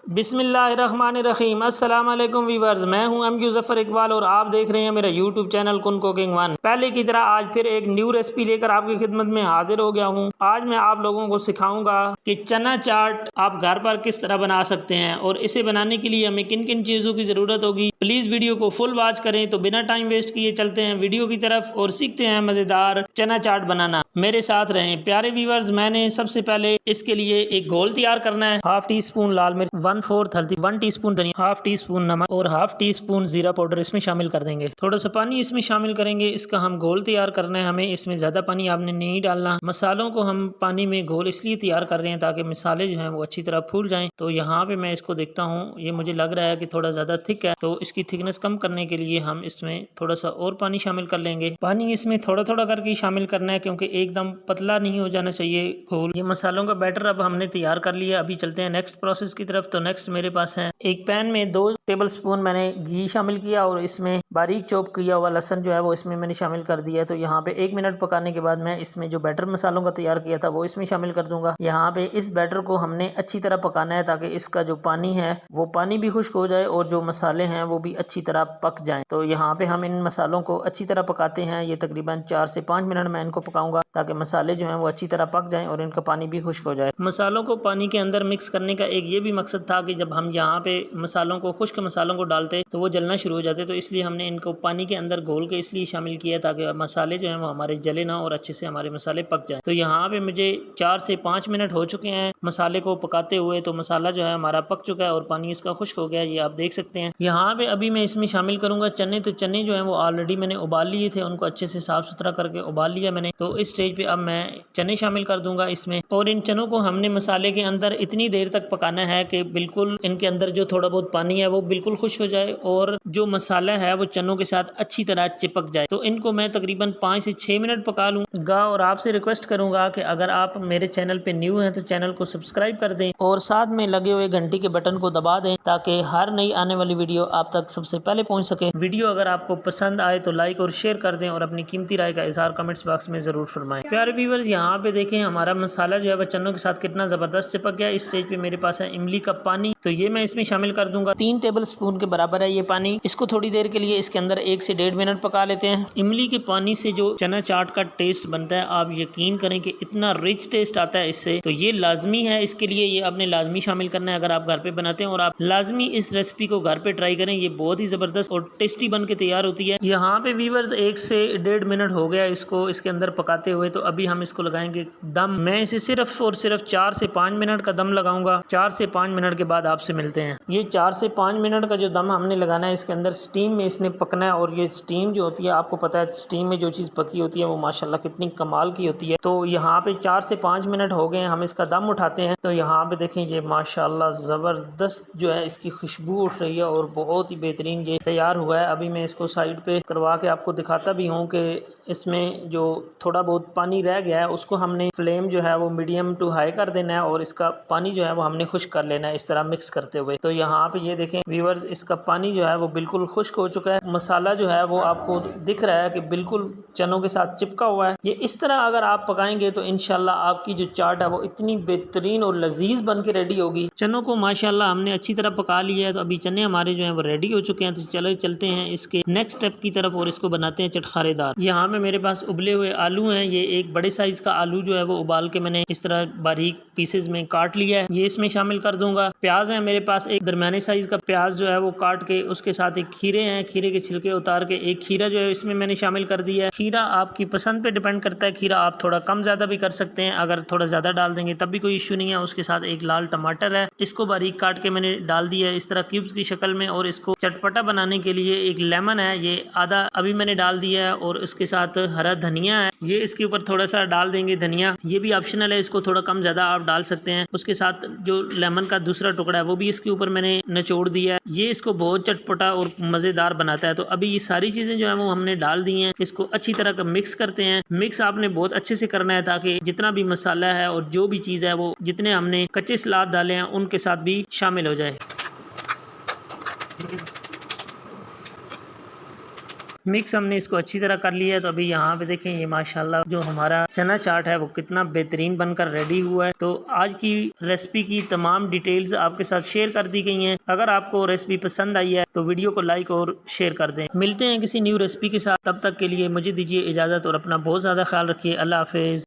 बिस्मिल्लाहिर्रहमानिर्रहीम। अस्सलाम वालेकुम वीवर्स, मैं हूं एमक्यू ज़फ़र इकबाल और आप देख रहे हैं मेरा यूट्यूब चैनल कुन कुकिंग वन। पहले की तरह आज फिर एक न्यू रेसिपी लेकर आपकी खिदमत में हाजिर हो गया हूं। आज मैं आप लोगों को सिखाऊंगा कि चना चाट आप घर पर किस तरह बना सकते हैं और इसे बनाने के लिए हमें किन किन चीज़ों की ज़रूरत होगी। प्लीज़ वीडियो को फुल वॉच करें। तो बिना टाइम वेस्ट किए चलते हैं वीडियो की तरफ और सीखते हैं मज़ेदार चना चाट बनाना। मेरे साथ रहें प्यारे व्यूअर्स। मैंने सबसे पहले इसके लिए एक घोल तैयार करना है। हाफ टी स्पून लाल मिर्च, 1/4 हल्दी, 1 टीस्पून धनिया, हाफ टी स्पून नमक और हाफ टी स्पून जीरा पाउडर इसमें शामिल कर देंगे। थोड़ा सा पानी इसमें शामिल करेंगे। इसका हम घोल तैयार करना है। हमें इसमें ज्यादा पानी आपने नहीं डालना। मसालों को हम पानी में घोल इसलिए तैयार कर रहे हैं ताकि मसाले जो हैं वो अच्छी तरह फूल जाएं। तो यहाँ पे मैं इसको देखता हूँ, ये मुझे लग रहा है कि थोड़ा ज्यादा थिक है, तो इसकी थिकनेस कम करने के लिए हम इसमें थोड़ा सा और पानी शामिल कर लेंगे। पानी इसमें थोड़ा थोड़ा करके शामिल करना है क्योंकि एकदम पतला नहीं हो जाना चाहिए घोल। ये मसालों का बैटर अब हमने तैयार कर लिया। अभी चलते हैं नेक्स्ट प्रोसेस की तरफ। तो नेक्स्ट मेरे पास है एक पैन में 2 टेबलस्पून मैंने घी शामिल किया और इसमें बारीक चॉप किया हुआ लहसुन जो है वो इसमें मैंने शामिल कर दिया है। तो यहाँ पे 1 मिनट पकाने के बाद मैं इसमें जो बैटर मसालों का तैयार किया था वो इसमें शामिल कर दूंगा। यहाँ पे इस बैटर को हमने अच्छी तरह पकाना है ताकि इसका जो पानी है वो पानी भी खुश्क हो जाए और जो मसाले हैं वो भी अच्छी तरह पक जाएं। तो यहाँ पे हम इन मसालों को अच्छी तरह पकाते हैं। ये तकरीबन 4 से 5 मिनट मैं इनको पकाऊंगा ताकि मसाले जो हैं वो अच्छी तरह पक जाएं और इनका पानी भी खुश्क हो जाए। मसालों को पानी के अंदर मिक्स करने का एक ये भी मकसद था कि जब हम यहाँ पे मसालों को खुश्क मसालों को डालते तो वो जलना शुरू हो जाते, तो इसलिए हमने इनको पानी के अंदर घोल के इसलिए शामिल किया ताकि मसाले जो हैं वो हमारे जले ना और अच्छे से हमारे मसाले पक जाएं। तो यहाँ पे मुझे 4 से 5 मिनट हो चुके हैं मसाले को पकाते हुए। तो मसाला जो है हमारा पक चुका है और पानी इसका खुश्क हो गया है, ये आप देख सकते हैं। यहाँ पे अभी मैं इसमें शामिल करूंगा चने। तो चने जो है वो ऑलरेडी मैंने उबाल लिए थे, उनको अच्छे से साफ सुथरा करके उबाल लिया मैंने। तो इस स्टेज पे अब मैं चने शामिल कर दूंगा इसमें और इन चनों को हमने मसाले के अंदर इतनी देर तक पकाना है कि बिल्कुल इनके अंदर जो थोड़ा बहुत पानी है वो बिल्कुल खुश हो जाए और जो मसाला है वो चनों के साथ अच्छी तरह चिपक जाए। तो इनको मैं तकरीबन 5 से 6 मिनट पका लूँगा और आपसे रिक्वेस्ट करूंगा कि अगर आप मेरे चैनल पे न्यू हैं तो चैनल को सब्सक्राइब कर दें और साथ में लगे हुए घंटी के बटन को दबा दें ताकि हर नई आने वाली वीडियो आप तक सबसे पहले पहुंच सके। वीडियो अगर आपको पसंद आए तो लाइक और शेयर कर दें और अपनी कीमती राय का इजहार कमेंट्स बॉक्स में जरूर फरमाएं। प्यारे व्यूअर्स, यहाँ पे देखें हमारा मसाला जो है वो चनों के साथ कितना जबरदस्त चिपक गया। इस स्टेज पे मेरे पास है इमली का पानी, तो ये मैं इसमें शामिल कर दूंगा। 3 टेबल स्पून के बराबर है ये पानी। इसको थोड़ी देर के लिए इसके अंदर 1 से 1.5 मिनट पका लेते हैं। इमली के पानी से जो चना चाट का टेस्ट बनता है आप यकीन करें कि इतना रिच टेस्ट आता है इससे, तो ये लाजमी है। इसके लिए ये आपने लाजमी शामिल करना है अगर आप घर पे बनाते हैं और आप लाजमी इस रेसिपी को घर पे ट्राई करें। ये बहुत ही जबरदस्त और टेस्टी बन के तैयार होती है। यहाँ पे व्यूअर्स 1 से 1.5 मिनट हो गया इसको इसके अंदर पकाते हुए। तो अभी हम इसको लगाएंगे दम। मैं इसे सिर्फ और सिर्फ 4 से 5 मिनट का दम लगाऊंगा। 4 से 5 मिनट के बाद आपसे मिलते हैं। ये 4 से 5 मिनट का जो दम हमने लगाना है इसके अंदर स्टीम में इसने पकना है और ये स्टीम जो होती है आपको पता है स्टीम में जो चीज़ पकी होती है वो माशाल्लाह कितनी कमाल की होती है। तो यहाँ पे 4 से 5 मिनट हो गए हैं, हम इसका दम उठाते हैं। तो यहाँ पे देखें ये माशाल्लाह ज़बरदस्त जो है इसकी खुशबू उठ रही है और बहुत ही बेहतरीन ये तैयार हुआ है। अभी मैं इसको साइड पे करवा के आपको दिखाता भी हूँ कि इसमें जो थोड़ा बहुत पानी रह गया है उसको हमने फ्लेम जो है वो मीडियम टू हाई कर देना है और इसका पानी जो है वो हमने खुश्क कर लेना है इस तरह मिक्स करते हुए। तो यहाँ पे ये देखें व्यूअर्स, इसका पानी जो है वो बिल्कुल खुश्क हो चुका है। मसाला जो है वो आपको दिख रहा है कि बिल्कुल चनों के साथ चिपका हुआ है। ये इस तरह अगर आप पकाएंगे तो इंशाल्लाह आपकी जो चाट है वो इतनी बेहतरीन और लजीज बन के रेडी होगी। चनों को माशाल्लाह हमने अच्छी तरह पका लिया है। तो अभी चने हमारे जो है वो रेडी हो चुके हैं। तो चलो चलते हैं इसके नेक्स्ट स्टेप की तरफ और इसको बनाते हैं चटखारेदार। यहाँ पे मेरे पास उबले हुए आलू हैं। ये एक बड़े साइज का आलू जो है वो उबाल के मैंने इस तरह बारीक पीसेज में काट लिया है, ये इसमें शामिल कर दूंगा। प्याज है मेरे पास, एक दरमियाने साइज का प्याज जो है वो काट के उसके साथ एक खीरे हैं, खीरे के छिलके उतार के एक खीरा जो है इसमें मैंने शामिल कर दिया है। खीरा आपकी पसंद पे डिपेंड करता है, खीरा आप थोड़ा कम ज्यादा भी कर सकते हैं। अगर थोड़ा ज्यादा डाल देंगे तब भी कोई इश्यू नहीं है। उसके साथ एक लाल टमाटर है, इसको बारीक काट के मैंने डाल दिया है इस तरह क्यूब्स की शक्ल में। और इसको चटपटा बनाने के लिए एक लेमन है, ये आधा अभी मैंने डाल दिया है और उसके साथ हरा धनिया है, ये इसके ऊपर थोड़ा सा डाल देंगे धनिया। ये भी ऑप्शनल है, इसको थोड़ा कम ज्यादा आप डाल सकते हैं। उसके साथ जो लेमन का दूसरा टुकड़ा है वो भी इसके ऊपर मैंने निचोड़ दिया है, ये इसको बहुत चटपटा और मजेदार बनाता है। तो अभी ये सारी चीजें जो है वो हमने डाल दी हैं, इसको अच्छी तरह का मिक्स करते हैं। मिक्स आपने बहुत अच्छे से करना है ताकि जितना भी मसाला है और जो भी चीज है वो जितने हमने कच्चे सलाद डाले हैं उनके साथ भी शामिल हो जाए। मिक्स हमने इसको अच्छी तरह कर लिया है। तो अभी यहाँ पे देखें ये माशाल्लाह जो हमारा चना चाट है वो कितना बेहतरीन बनकर रेडी हुआ है। तो आज की रेसिपी की तमाम डिटेल्स आपके साथ शेयर कर दी गई हैं। अगर आपको रेसिपी पसंद आई है तो वीडियो को लाइक और शेयर कर दें। मिलते हैं किसी न्यू रेसिपी के साथ, तब तक के लिए मुझे दीजिए इजाज़त और अपना बहुत ज़्यादा ख्याल रखिए। अल्लाह हाफिज़।